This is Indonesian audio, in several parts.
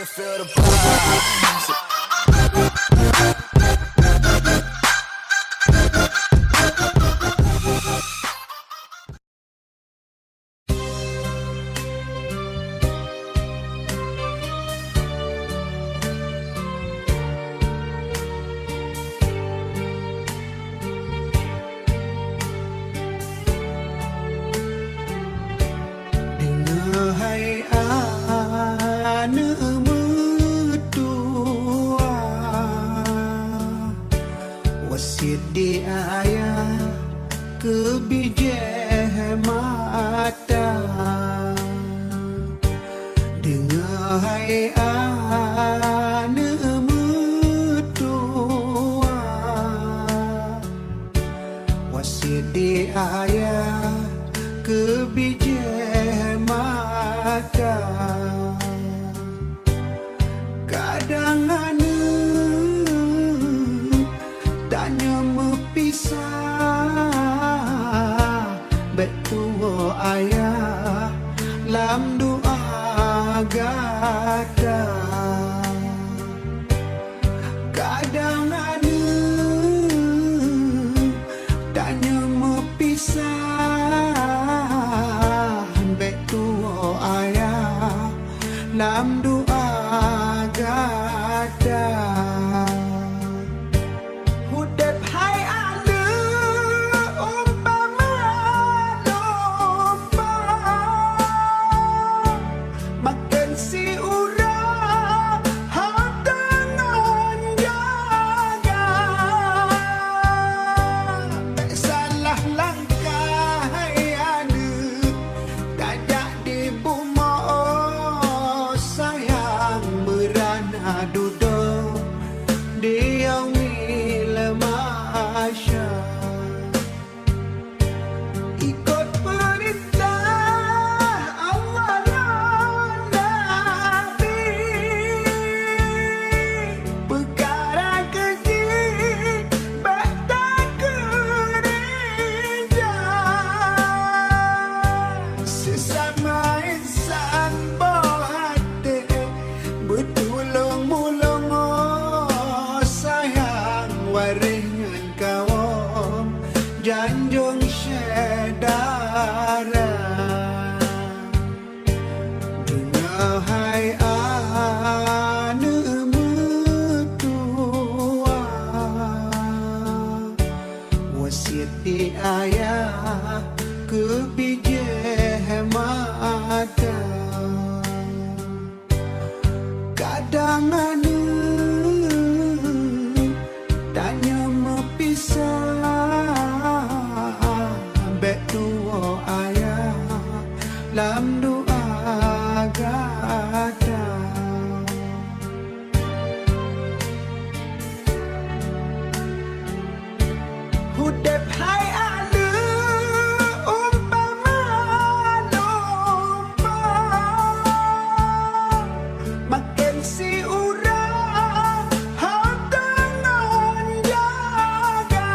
you feel the vibes. Hai anak mertua, wasiat di ayah kebijak mata. Dengar hai anak mertua, wasiat di ayah kebijak mata. Kadang anak tanya mepisah, betua ayah lam doa gada. Kadang anak tanya mepisah, betua ayah lam doa gada. Hudep hai anak umpama domba, makan si urang tangan jaga. Tak salah langkah hai anak, tajak di buma oh sayang merana duduk dia Masya. Ikut perintah Allah dan Nabi, perkara keji batal gereja. Sesama insan berhati bertolong-mulung oh sayang waringan kaum janjung syedara. Dengar hai anak mertua, wasiat di ayah kebijak mata. Kadang anak tanya mepisah, betua ayah lam doa gada. Hudep hai anak umpama domba, makan si urang tangan jaga.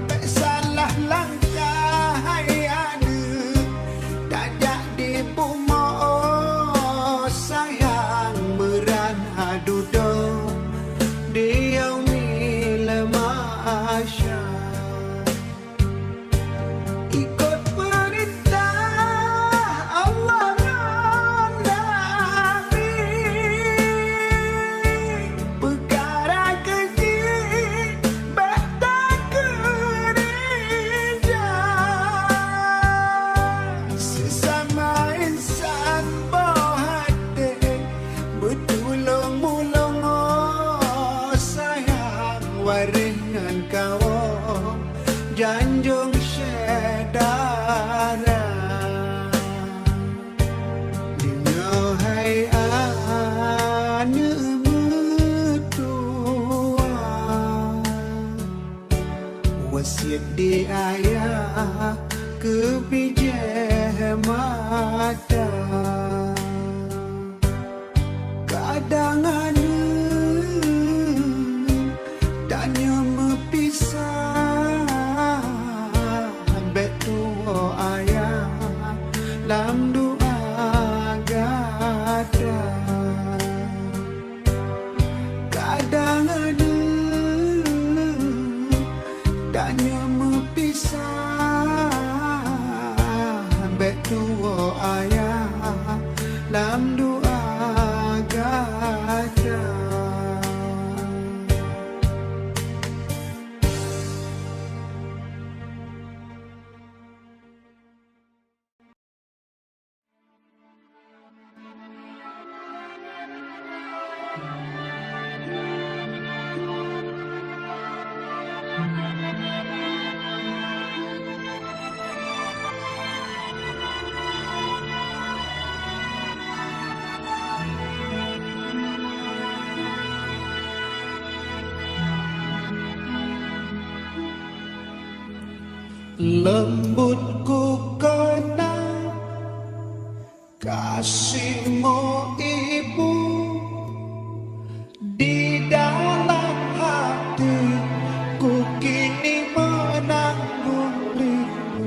Tak salah langkah hai anak, tajak di buma oh sayang merana duduk dia Masya. Ikut perintah Allah dan Nabi, perkara keji batal gereja. Sesama insan berhati bertolong-mulung oh sayang waringan kaum janjung syedara. Dengar hai anak mertua, wasiat di ayah kebijak mata. Kadang anak tanya mepisah, betua ayah lam doa gada. banyak mepisah ambek dua ayah dalam doa gajah. Lembutku kenal kasihmu ibu, di dalam hatiku kini menanggung rindu.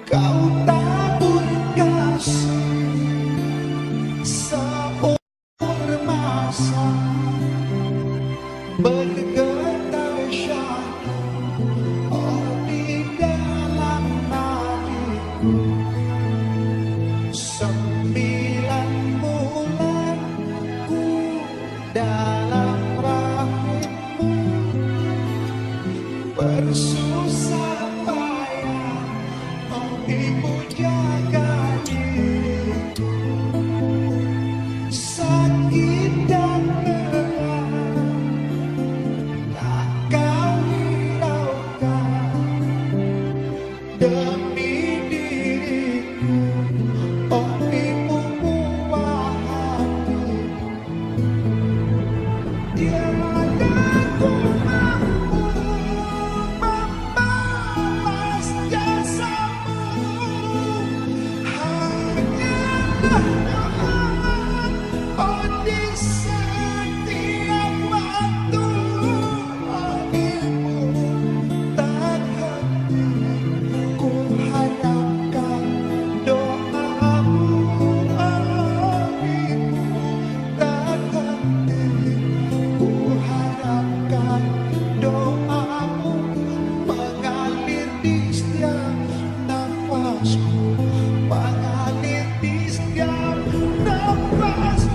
Kau tabur kasih seumur masa, bergetar syahdu di dalam hatiku. 9 bulan ku dalam rahimmu, bersusah payah ibu jaga diriku. Sakit dan lelah tak kau hiraukan demi diriku. Oh ibu buah hati, tiada ku mampu membalas jasamu. Hanyalah doa, oh di setiap waktu. Oh ibu tak henti ku harapkan doamu. Oh ibu tak henti ku harapkan doamu, mengalir di setiap nafasku, mengalir di setiap nafasku.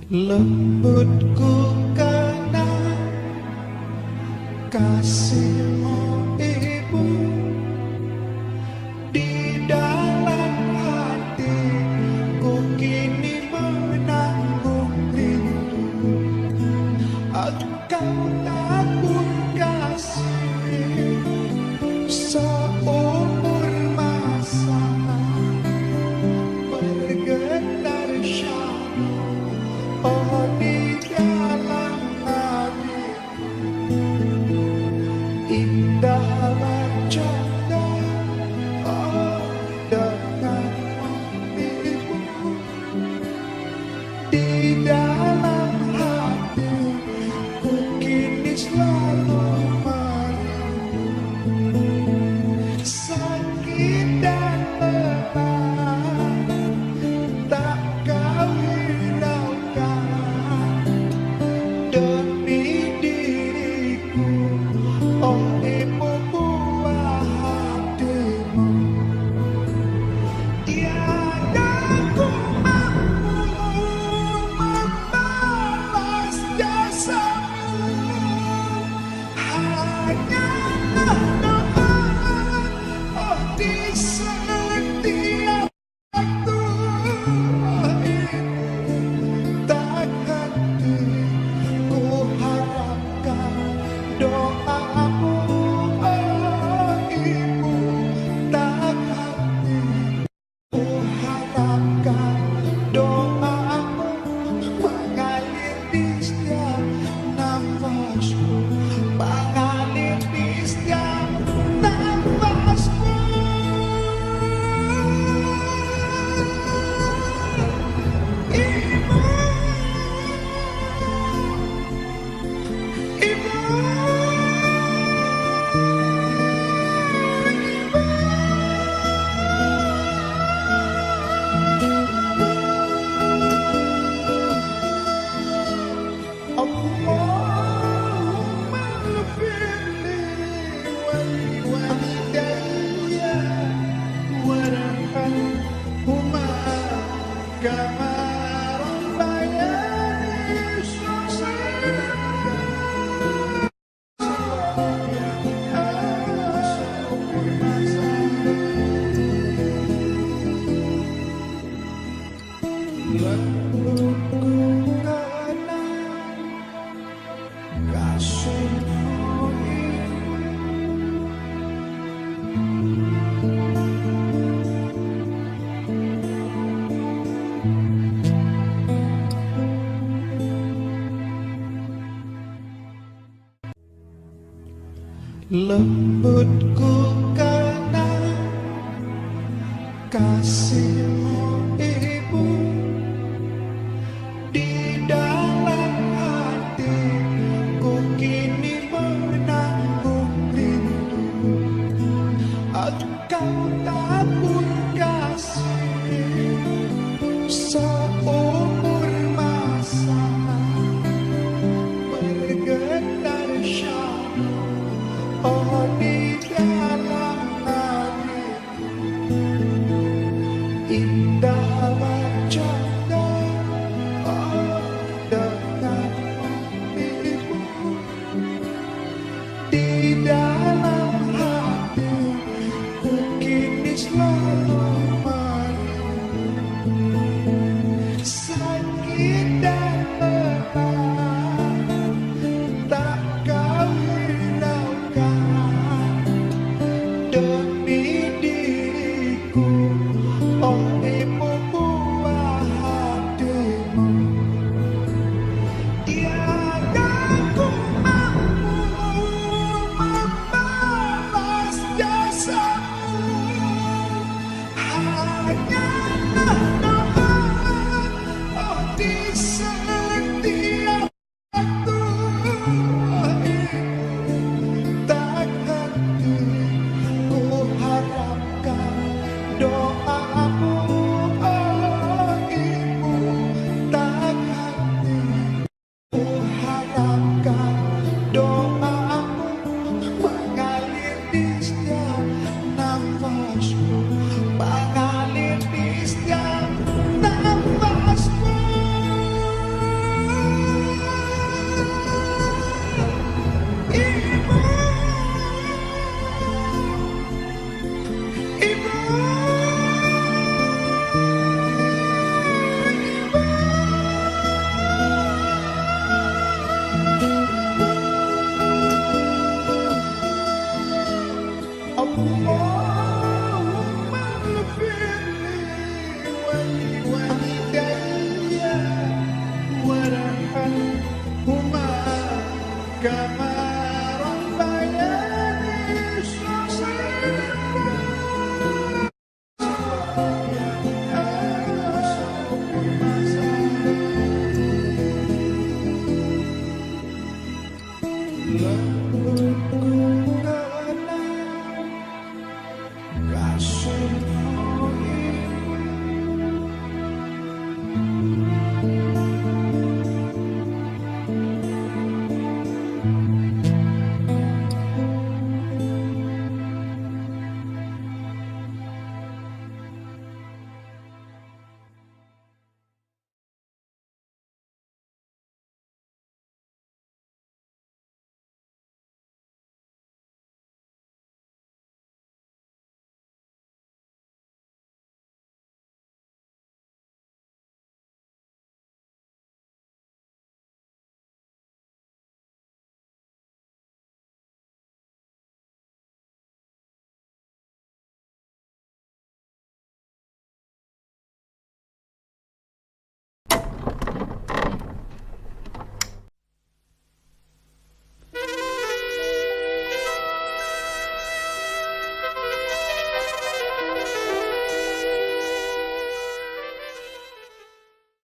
Lembutku kenal kasihmu ibu, di dalam hatiku kini menanggung rindu. Engkau tabur kasih seumur masa, bergetar syahdu oh di dalam hatiku. Kamaran bayani lembutku karena kasihmu ibu di dalam hatiku kini menanggung rindu. Engkau tak pun kasih